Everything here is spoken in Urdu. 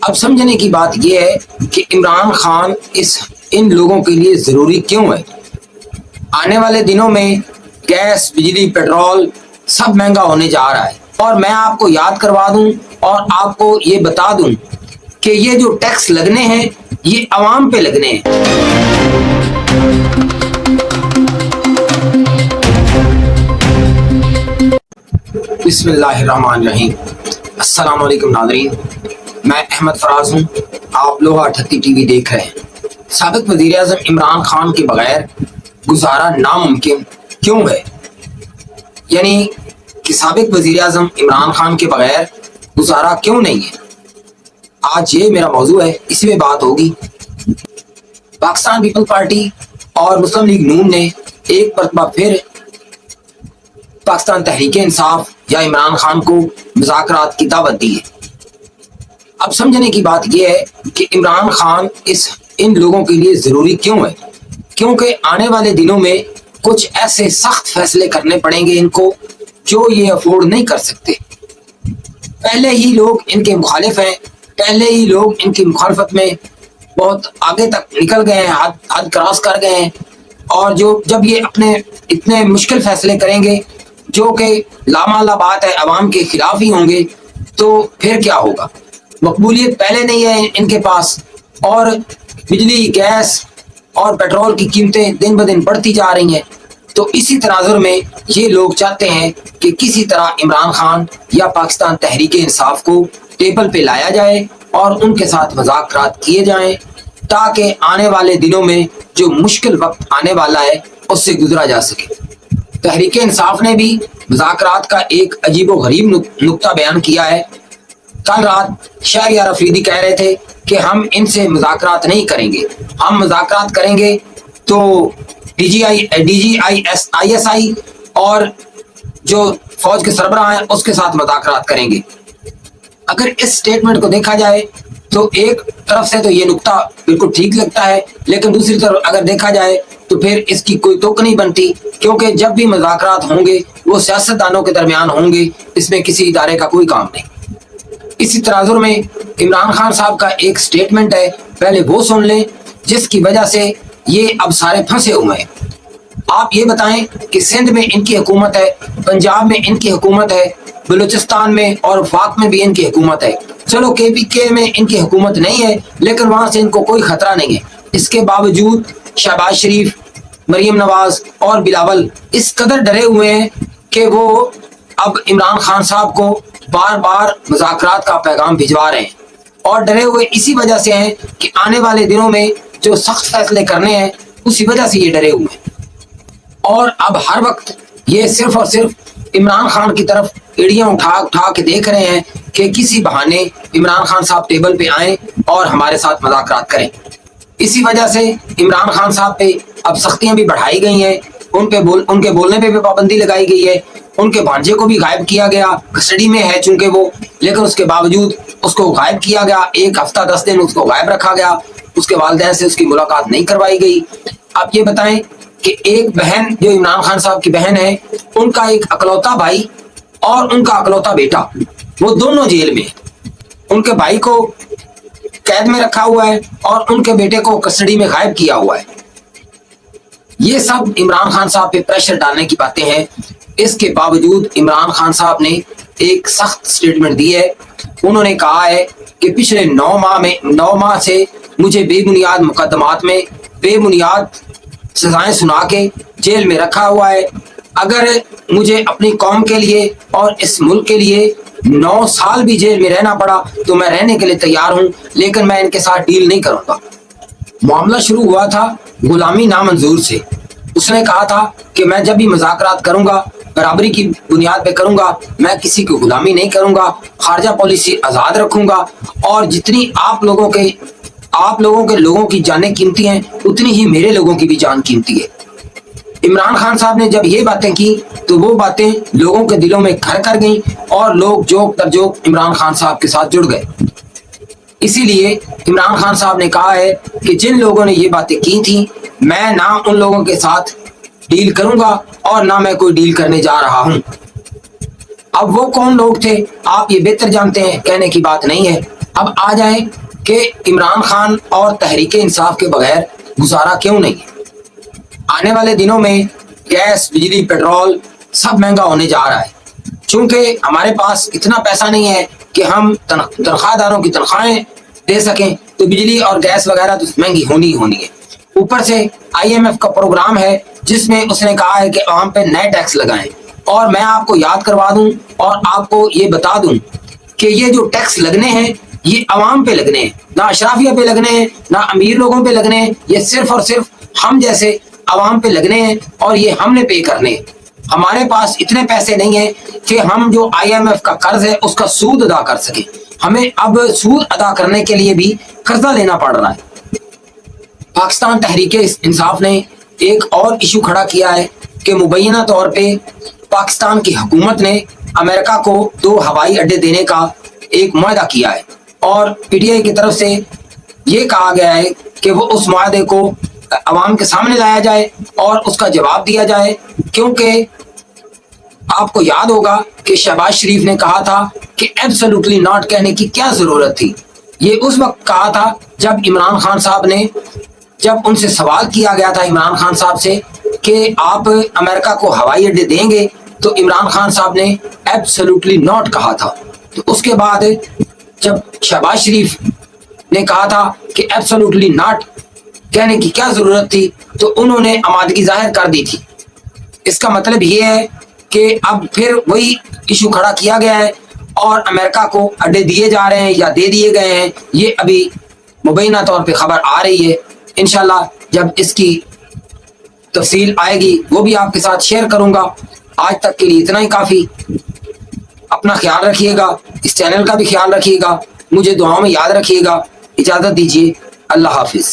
اب سمجھنے کی بات یہ ہے کہ عمران خان ان لوگوں کے لیے ضروری کیوں ہے۔ آنے والے دنوں میں گیس، بجلی، پیٹرول سب مہنگا ہونے جا رہا ہے، اور میں آپ کو یاد کروا دوں اور آپ کو یہ بتا دوں کہ یہ جو ٹیکس لگنے ہیں یہ عوام پہ لگنے ہیں۔ بسم اللہ الرحمن الرحیم۔ السلام علیکم ناظرین، میں احمد فراز ہوں، آپ لوہا 38 ٹی وی دیکھ رہے ہیں۔ سابق وزیر اعظم عمران خان کے بغیر گزارا ناممکن کیوں ہے؟ یعنی کہ سابق وزیر اعظم عمران خان کے بغیر گزارا کیوں نہیں ہے؟ آج یہ میرا موضوع ہے، اس میں بات ہوگی۔ پاکستان پیپل پارٹی اور مسلم لیگ نون نے ایک مرتبہ پھر پاکستان تحریک انصاف یا عمران خان کو مذاکرات کی دعوت دی ہے۔ اب سمجھنے کی بات یہ ہے کہ عمران خان ان لوگوں کے لیے ضروری کیوں ہے، کیونکہ آنے والے دنوں میں کچھ ایسے سخت فیصلے کرنے پڑیں گے ان کو جو یہ افورڈ نہیں کر سکتے۔ پہلے ہی لوگ ان کے مخالف ہیں، پہلے ہی لوگ ان کی مخالفت میں بہت آگے تک نکل گئے ہیں، حد کراس کر گئے ہیں، اور جب یہ اپنے اتنے مشکل فیصلے کریں گے جو کہ لامحالہ بات ہے عوام کے خلاف ہی ہوں گے، تو پھر کیا ہوگا؟ مقبولیت پہلے نہیں ہے ان کے پاس، اور بجلی، گیس اور پیٹرول کی قیمتیں دن بدن بڑھتی جا رہی ہیں۔ تو اسی تناظر میں یہ لوگ چاہتے ہیں کہ کسی طرح عمران خان یا پاکستان تحریک انصاف کو ٹیبل پہ لایا جائے اور ان کے ساتھ مذاکرات کیے جائیں، تاکہ آنے والے دنوں میں جو مشکل وقت آنے والا ہے اس سے گزرا جا سکے۔ تحریک انصاف نے بھی مذاکرات کا ایک عجیب و غریب نقطہ بیان کیا ہے۔ کل رات شہریار افریدی کہہ رہے تھے کہ ہم ان سے مذاکرات نہیں کریں گے، ہم مذاکرات کریں گے تو D G I S I اور جو فوج کے سربراہ ہیں اس کے ساتھ مذاکرات کریں گے۔ اگر اس سٹیٹمنٹ کو دیکھا جائے تو ایک طرف سے تو یہ نقطہ بالکل ٹھیک لگتا ہے، لیکن دوسری طرف اگر دیکھا جائے تو پھر اس کی کوئی توق نہیں بنتی، کیونکہ جب بھی مذاکرات ہوں گے وہ سیاستدانوں کے درمیان ہوں گے، اس میں کسی ادارے کا کوئی کام نہیں۔ اسی تناظر میں عمران خان صاحب کا ایک سٹیٹمنٹ ہے، پہلے وہ سن لیں، جس کی وجہ سے یہ اب سارے پھنسے ہوئے ہیں۔ آپ یہ بتائیں کہ سندھ میں ان کی حکومت ہے، پنجاب میں ان کی حکومت ہے، بلوچستان میں اور وفاق میں بھی ان کی حکومت ہے، چلو کے پی کے میں ان کی حکومت نہیں ہے لیکن وہاں سے ان کو کوئی خطرہ نہیں ہے۔ اس کے باوجود شہباز شریف، مریم نواز اور بلاول اس قدر ڈرے ہوئے ہیں کہ وہ اب عمران خان صاحب کو بار بار مذاکرات کا پیغام بھجوا رہے ہیں، اور ڈرے ہوئے اسی وجہ سے ہیں کہ آنے والے دنوں میں جو سخت فیصلے کرنے ہیں اسی وجہ سے یہ ڈرے ہوئے ہیں، اور اب ہر وقت یہ صرف اور صرف عمران خان کی طرف ایڑیاں اٹھا کے دیکھ رہے ہیں کہ کسی بہانے عمران خان صاحب ٹیبل پہ آئیں اور ہمارے ساتھ مذاکرات کریں۔ اسی وجہ سے عمران خان صاحب پہ اب سختیاں بھی بڑھائی گئی ہیں، ان کے بولنے پہ بھی پابندی لگائی گئی ہے، ان کے بھانجے کو بھی غائب کیا گیا، کسٹڈی میں ہے چونکہ وہ، لیکن اس کے باوجود اس کو غائب کیا گیا، 1 ہفتہ 10 دن اس کو غائب رکھا گیا، اس کے والدین سے اس کی ملاقات نہیں کروائی گئی۔ اب یہ بتائیں کہ ایک بہن جو عمران خان صاحب کی بہن ہے، ان کا ایک اکلوتا بھائی اور ان کا اکلوتا بیٹا، وہ دونوں جیل میں ہیں، ان کے بھائی کو قید میں رکھا ہوا ہے اور ان کے بیٹے کو کسٹڈی میں غائب کیا ہوا ہے۔ یہ سب عمران خان صاحب پہ پریشر ڈالنے کی باتیں ہیں۔ اس کے باوجود عمران خان صاحب نے ایک سخت سٹیٹمنٹ دی ہے۔ انہوں نے کہا ہے کہ پچھلے 9 ماہ سے مجھے بے بنیاد مقدمات میں بے بنیاد سزائیں سنا کے جیل میں رکھا ہوا ہے۔ اگر مجھے اپنی قوم کے لیے اور اس ملک کے لیے 9 سال بھی جیل میں رہنا پڑا تو میں رہنے کے لیے تیار ہوں، لیکن میں ان کے ساتھ ڈیل نہیں کروں گا۔ معاملہ شروع ہوا تھا غلامی نامنظور سے۔ اس نے کہا تھا کہ میں جب بھی مذاکرات کروں گا برابری کی بنیاد پہ کروں گا، میں کسی کی غلامی نہیں کروں گا، خارجہ پالیسی آزاد رکھوں گا، اور جتنی آپ لوگوں کے لوگوں کی جانیں قیمتی ہیں اتنی ہی میرے لوگوں کی بھی جان قیمتی ہے۔ عمران خان صاحب نے جب یہ باتیں کی تو وہ باتیں لوگوں کے دلوں میں گھر کر گئیں اور لوگ جوک در جوک عمران خان صاحب کے ساتھ جڑ گئے۔ اسی لیے عمران خان صاحب نے کہا ہے کہ جن لوگوں نے یہ باتیں کی تھیں، میں نہ ان لوگوں کے ساتھ ڈیل کروں گا اور نہ میں کوئی ڈیل کرنے جا رہا ہوں۔ اب وہ کون لوگ تھے آپ یہ بہتر جانتے ہیں، کہنے کی بات نہیں ہے۔ اب آ جائیں کہ عمران خان اور تحریک انصاف کے بغیر گزارا کیوں نہیں ہے۔ آنے والے دنوں میں گیس، بجلی، پیٹرول سب مہنگا ہونے جا رہا ہے۔ چونکہ ہمارے پاس اتنا پیسہ نہیں ہے کہ ہم تنخواہ داروں کی تنخواہیں دے سکیں، تو بجلی اور گیس وغیرہ تو مہنگی ہونی ہی ہونی ہے۔ اوپر سے IMF کا پروگرام ہے جس میں اس نے کہا ہے کہ عوام پہ نئے ٹیکس لگائیں، اور میں آپ کو یاد کروا دوں اور آپ کو یہ بتا دوں کہ یہ جو ٹیکس لگنے ہیں یہ عوام پہ لگنے ہیں، نہ اشرافیہ پہ لگنے ہیں، نہ امیر لوگوں پہ لگنے ہیں، یہ صرف اور صرف ہم جیسے عوام پہ لگنے ہیں، اور یہ ہم نے پے کرنے ہیں۔ ہمارے پاس اتنے پیسے نہیں ہیں کہ ہم جو IMF کا قرض ہے اس کا سود ادا کر سکیں، ہمیں اب سود ادا کرنے کے لیے بھی قرضہ لینا پڑ رہا ہے۔ پاکستان تحریک انصاف نے ایک اور ایشو کھڑا کیا ہے کہ مبینہ طور پہ پاکستان کی حکومت نے امریکہ کو 2 ہوائی اڈے دینے کا ایک معاہدہ کیا ہے، اور PTI کی طرف سے یہ کہا گیا ہے کہ وہ اس معاہدے کو عوام کے سامنے لایا جائے اور اس کا جواب دیا جائے، کیونکہ آپ کو یاد ہوگا کہ شہباز شریف نے کہا تھا کہ ایبسولوٹلی ناٹ کہنے کی کیا ضرورت تھی۔ یہ اس وقت کہا تھا جب عمران خان صاحب نے، جب ان سے سوال کیا گیا تھا عمران خان صاحب سے کہ آپ امریکہ کو ہوائی اڈے دیں گے، تو عمران خان صاحب نے ایبسولوٹلی ناٹ کہا تھا۔ تو اس کے بعد جب شہباز شریف نے کہا تھا کہ ایبسولوٹلی ناٹ کہنے کی کیا ضرورت تھی، تو انہوں نے آمادگی ظاہر کر دی تھی۔ اس کا مطلب یہ ہے کہ اب پھر وہی ایشو کھڑا کیا گیا ہے اور امریکہ کو اڈے دیے جا رہے ہیں یا دے دیے گئے ہیں، یہ ابھی مبینہ طور پہ خبر آ رہی ہے۔ انشاءاللہ جب اس کی تفصیل آئے گی وہ بھی آپ کے ساتھ شیئر کروں گا۔ آج تک کے لیے اتنا ہی کافی۔ اپنا خیال رکھیے گا، اس چینل کا بھی خیال رکھیے گا، مجھے دعاؤں میں یاد رکھیے گا۔ اجازت دیجیے، اللہ حافظ۔